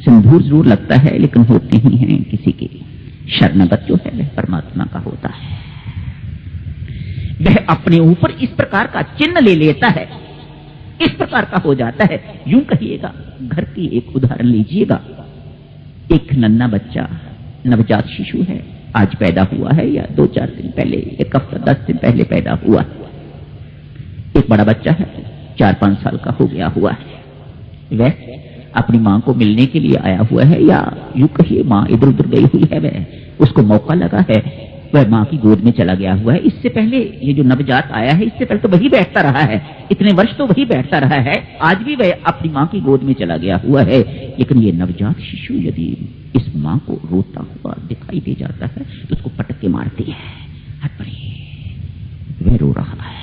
सिंदूर जरूर लगता है लेकिन होते ही हैं किसी के। शरणागत जो है वह परमात्मा का होता है। वह अपने ऊपर इस प्रकार का चिन्ह ले लेता है, इस प्रकार का हो जाता है। यूं कहिएगा, घर की एक उदाहरण लीजिएगा। एक नन्हा बच्चा, नवजात शिशु है, आज पैदा हुआ है या 2-4 दिन पहले, 1 हफ्ता 10 दिन पहले पैदा हुआ है। एक बड़ा बच्चा है, 4-5 साल का हो गया हुआ है। वह अपनी मां को मिलने के लिए आया हुआ है, या यूं कहिए मां इधर उधर गई हुई है, वह उसको मौका लगा है, वह मां की गोद में चला गया हुआ है। इससे पहले ये जो नवजात आया है, इससे पहले तो वही बैठता रहा है, इतने वर्ष तो वही बैठता रहा है, आज भी वह अपनी मां की गोद में चला गया हुआ है। लेकिन ये नवजात शिशु यदि इस मां को रोता हुआ दिखाई दे जाता है तो उसको पटक के मारती है, हट पड़ी, वह रो रहा है।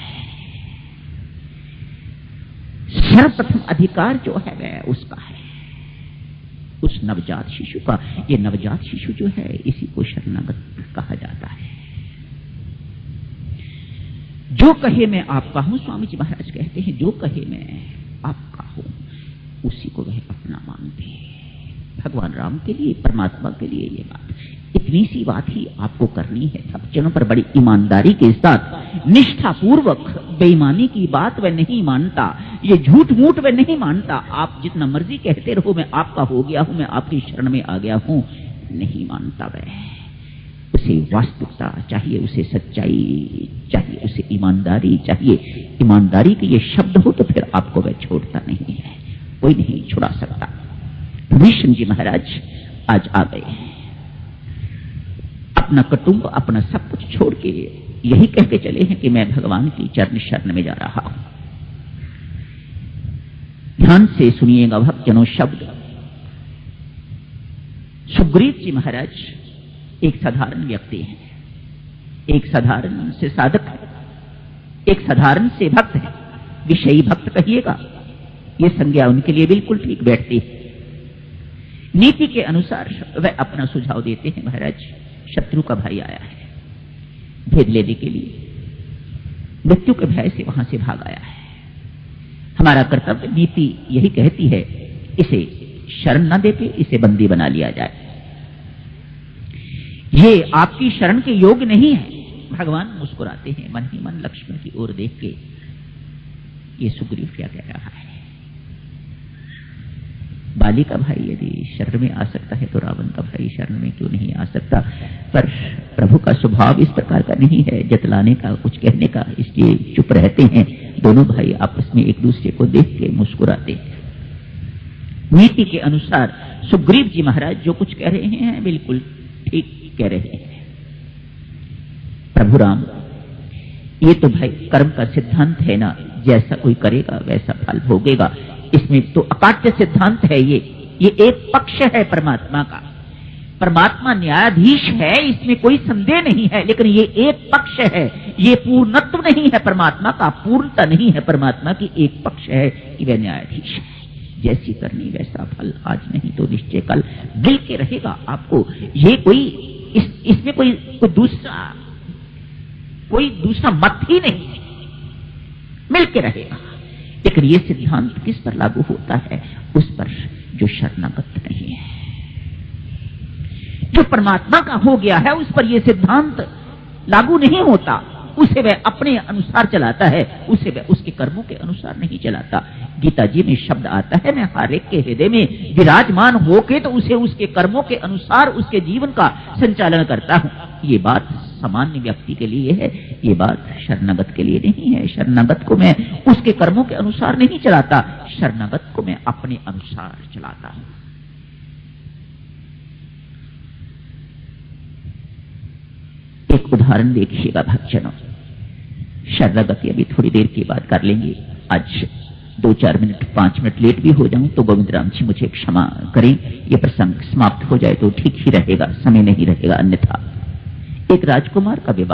सर्वप्रथम अधिकार जो है वह उसका है, उस नवजात शिशु का। ये नवजात शिशु जो है इसी को शरणागत कहा जाता है। जो कहे मैं आपका हूं, स्वामी जी महाराज कहते हैं, जो कहे मैं आपका हूं उसी को वह अपना मानते हैं। भगवान राम के लिए, परमात्मा के लिए ये बात, इतनी सी बात ही आपको करनी है। भक्तजनों पर बड़ी ईमानदारी के साथ, निष्ठा पूर्वक, बेईमानी की बात वह नहीं मानता, ये झूठ मूठ वह नहीं मानता। आप जितना मर्जी कहते रहो मैं आपका हो गया हूं, मैं आपकी शरण में आ गया हूं, नहीं मानता वह। उसे वास्तविकता चाहिए, उसे सच्चाई चाहिए, उसे ईमानदारी चाहिए। ईमानदारी के ये शब्द हो तो फिर आपको वह छोड़ता नहीं है, कोई नहीं छुड़ा सकता। भीष्म जी महाराज आज आ गए, अपना कुटुंब, अपना सब कुछ छोड़ के यही कह के चले हैं कि मैं भगवान की चरण शरण में जा रहा हूं। ध्यान से सुनिएगा भक्तजनों शब्द। सुग्रीव जी महाराज एक साधारण व्यक्ति हैं, एक साधारण से साधक है, एक साधारण से भक्त है, विषयी भक्त कहिएगा, ये संज्ञा उनके लिए बिल्कुल ठीक बैठती है। नीति के अनुसार वह अपना सुझाव देते हैं, महाराज शत्रु का भाई आया है भेद लेने के लिए, मृत्यु के भय से वहां से भाग आया है। हमारा कर्तव्य, नीति यही कहती है, इसे शरण न देके इसे बंदी बना लिया जाए। ये आपकी शरण के योग्य नहीं है। भगवान मुस्कुराते हैं मन ही मन लक्ष्मण की ओर देख के, ये सुग्रीव क्या कह रहा है। बाली का भाई यदि शरण में आ सकता है तो रावण का भाई शरण में क्यों नहीं आ सकता। पर प्रभु का स्वभाव इस प्रकार का नहीं है जतलाने का, कुछ कहने का, इसलिए चुप रहते हैं। दोनों भाई आपस में एक दूसरे को देख के मुस्कुराते हैं। नीति के अनुसार सुग्रीव जी महाराज जो कुछ कह रहे हैं बिल्कुल ठीक कह रहे हैं। प्रभु राम, ये तो भाई कर्म का सिद्धांत है ना, जैसा कोई करेगा वैसा फल भोगेगा, इसमें तो अकाट्य सिद्धांत है। ये एक पक्ष है परमात्मा का। परमात्मा न्यायाधीश है, इसमें कोई संदेह नहीं है, लेकिन ये एक पक्ष है, ये पूर्णत्व नहीं है परमात्मा का, पूर्णता नहीं है परमात्मा की, एक पक्ष है कि वह न्यायाधीश है। जैसी करनी वैसा फल, आज नहीं तो निश्चय कल मिल के रहेगा आपको। ये कोई इसमें कोई दूसरा मत ही नहीं है, मिल के रहेगा। लेकिन ये सिद्धांत किस पर लागू होता है? उस पर जो शरणागत नहीं है, जो परमात्मा का हो गया है, उस पर यह सिद्धांत लागू नहीं होता। उसे वह अपने अनुसार चलाता है, उसे वह उसके कर्मों के अनुसार नहीं चलाता। गीता जी में शब्द आता है, मैं हर एक के हृदय में विराजमान होके तो उसे उसके कर्मों के अनुसार उसके जीवन का संचालन करता हूं। ये बात सामान्य व्यक्ति के लिए है, ये बात शरणागत के लिए नहीं है। शरणागत को मैं उसके कर्मों के अनुसार नहीं चलाता, शरणागत को मैं अपने अनुसार चलाता हूं। एक उदाहरण देखिएगा भक्तजनों, शरणागति अभी थोड़ी देर के बाद कर लेंगे। आज 2-4 मिनट 5 मिनट लेट भी हो जाऊं तो गोविंद राम जी मुझे क्षमा करें। ये प्रसंग समाप्त हो जाए तो ठीक ही रहेगा, समय नहीं रहेगा अन्यथा। एक राजकुमार का विवाह